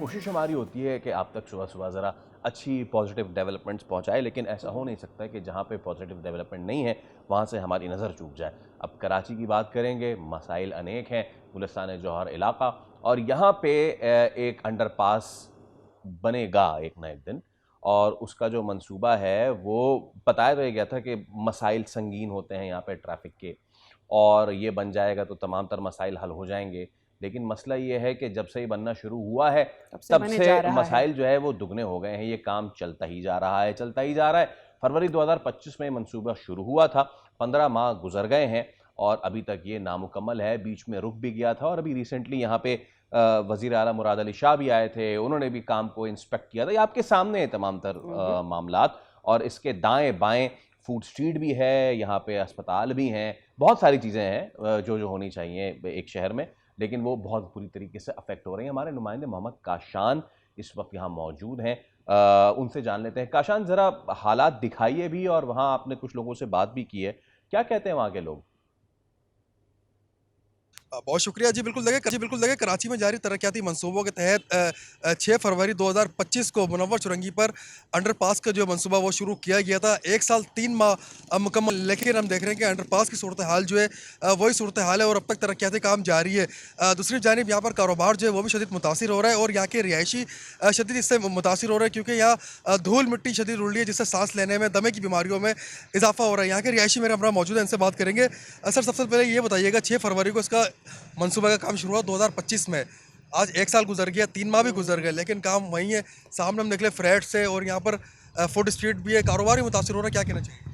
कोशिश हमारी होती है कि आप तक सुबह-सुबह ज़रा अच्छी पॉजिटिव डेवलपमेंट्स पहुँचाएँ, लेकिन ऐसा हो नहीं सकता कि जहाँ पे पॉजिटिव डेवलपमेंट नहीं है, वहाँ से हमारी नज़र चूक जाए। अब कराची की बात करेंगे, मसाइल अनेक हैं, गुलिस्तान जौहर इलाका, और यहाँ पे एक अंडरपास बनेगा एक ना एक दिन, और उसका जो मंसूबा है वो बताया तो ये गया था कि मसाइल संगीन होते हैं यहाँ पे ट्रैफ़िक के, और ये बन जाएगा तो तमाम तर मसाइल हल हो जाएँगे। लेकिन मसला ये है कि जब से ये बनना शुरू हुआ है, तब बने से जा रहा है। मसाइल जो है वो दुगने हो गए हैं। ये काम चलता ही जा रहा है, चलता ही जा रहा है। फरवरी 2025 में मंसूबा शुरू हुआ था, 15 माह गुज़र गए हैं और अभी तक ये नामुकम्मल है। बीच में रुक भी गया था और अभी रिसेंटली यहाँ पे वज़ीर आला मुराद अली शाह भी आए थे, उन्होंने भी काम को इंस्पेक्ट किया था। ये आपके सामने है तमाम तर मामलात, और इसके दाएँ-बाएँ फूड स्ट्रीट भी है, यहाँ पे अस्पताल भी हैं, बहुत सारी चीज़ें हैं जो होनी चाहिए एक शहर में, लेकिन वो बहुत बुरी तरीके से अफेक्ट हो रही हैं। हमारे नुमाइंदे मोहम्मद काशान इस वक्त यहाँ मौजूद हैं, उनसे जान लेते हैं। काशान, ज़रा हालात दिखाइए भी, और वहाँ आपने कुछ लोगों से बात भी की है, क्या कहते हैं वहाँ के लोग? बहुत शुक्रिया जी। बिल्कुल देखिए कराची में जारी तरक्याती मंसूबों के तहत 6 फरवरी 2025 को मुनव्वर चुरंगी पर अंडरपास का जो मंसूबा वो शुरू किया गया था। 1 साल 3 माह मुकम्मल, लेकिन हम देख रहे हैं कि अंडरपास की सूरत हाल जो है वही सूरत हाल है और अब तक तरक्याती काम जारी है। दूसरी जानिब यहाँ पर कारोबार जो है वो भी शदीद मुतासिर हो रहा है और यहाँ के रिहायशी शदीद इससे मुतासिर हो रहे हैं, क्योंकि यहाँ धूल मिट्टी शदीद उड़ रही है, जिससे सांस लेने में, दमे की बीमारियों में इजाफा हो रहा है। यहाँ के रिहायशी मेरे हमरा मौजूद है, इनसे बात करेंगे। सर, सबसे पहले ये बताइएगा, 6 फरवरी को इसका मंसूबे का काम शुरू हुआ 2025 में, आज 1 साल गुजर गया, 3 माह भी गुजर गए, लेकिन काम वही है। सामने हम निकले फ्लैट से और यहाँ पर फूड स्ट्रीट भी है, कारोबार ही मुतासिर हो रहा है, क्या कहना चाहिए?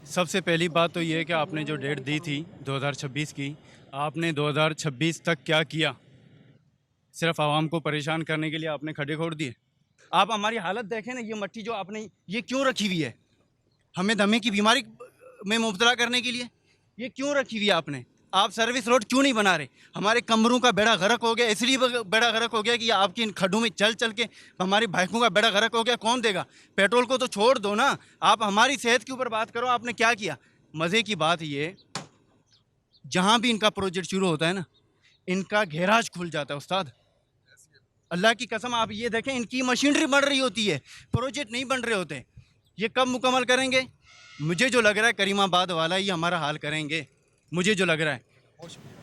सबसे पहली बात तो ये है कि आपने जो डेट दी थी 2026 की, आपने 2026 तक क्या किया? सिर्फ आवाम को परेशान करने के लिए आपने खड्डे खोद दिए। आप हमारी हालत देखें ना, ये मट्टी जो आपने ये क्यों रखी हुई है? हमें दमे की बीमारी में मुब्तला करने के लिए ये क्यों रखी हुई है आपने? आप सर्विस रोड क्यों नहीं बना रहे? हमारे कमरों का बेड़ा गर्क हो गया, इसलिए बेड़ा गर्क हो गया कि आपकी इन खड्डों में चल चल के हमारी बाइकों का बेड़ा गर्क हो गया। कौन देगा? पेट्रोल को तो छोड़ दो ना, आप हमारी सेहत के ऊपर बात करो, आपने क्या किया? मज़े की बात ये, जहाँ भी इनका प्रोजेक्ट शुरू होता है ना, इनका गैराज खुल जाता है उस्ताद। अल्लाह की कसम, आप ये देखें, इनकी मशीनरी बन रही होती है, प्रोजेक्ट नहीं बन रहे होते। ये कब मुकम्मल करेंगे? मुझे जो लग रहा है करीमाबाद वाला ही हमारा हाल करेंगे, मुझे जो लग रहा है। बहुत शुक्रिया।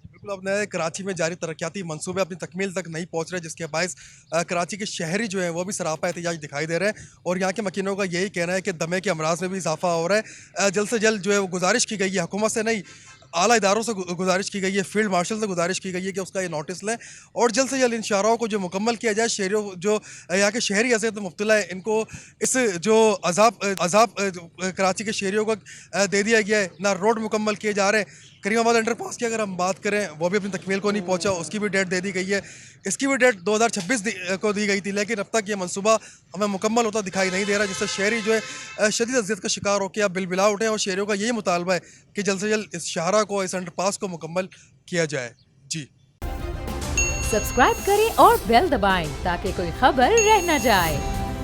बिल्कुल, अब नए कराची में जारी तरक्याती मंसूबे अपनी तकमील तक नहीं पहुँच रहे, जिसके बायस कराची के शहरी जो हैं वो भी सरापा एहतिजाज दिखाई दे रहे हैं और यहाँ के मकीनों का यही कहना है कि दमे के अमराज में भी इजाफा हो रहा है। जल्द से जल्द जो है वो गुजारिश की गई है, हुकूमत से नहीं, आला इदारों से गुजारिश की गई है, फील्ड मार्शल से गुजारिश की गई है कि उसका ये नोटिस लें और जल्द से जल्द इन शाहराओं को जो मुकम्मल किया जाए। शहरियों जो यहाँ के शहरी अज़ियत में मुब्तला है, इनको इस जो अजाब कराची के शहरियों को दे दिया गया है, ना रोड मुकम्मल किए जा रहे हैं। करीमाबाद अंडरपास की अगर हम बात करें, वो भी अपनी तकमील को नहीं पहुँचा, उसकी भी डेट दे दी गई है, इसकी भी डेट 2026 को दी गई थी, लेकिन अब तक ये मंसूबा हमें मुकम्मल होता दिखाई नहीं दे रहा, जिससे शहरी जो है शदीद अज़ियत का शिकार होकर अब बिलबिला उठे और शहरियों का यही मुतालबा है कि जल्द से जल्द इस शाहरा को, इस अंडरपास को मुकम्मल किया जाए। जी, सब्सक्राइब करें और बेल दबाएं ताकि कोई खबर रह न जाए।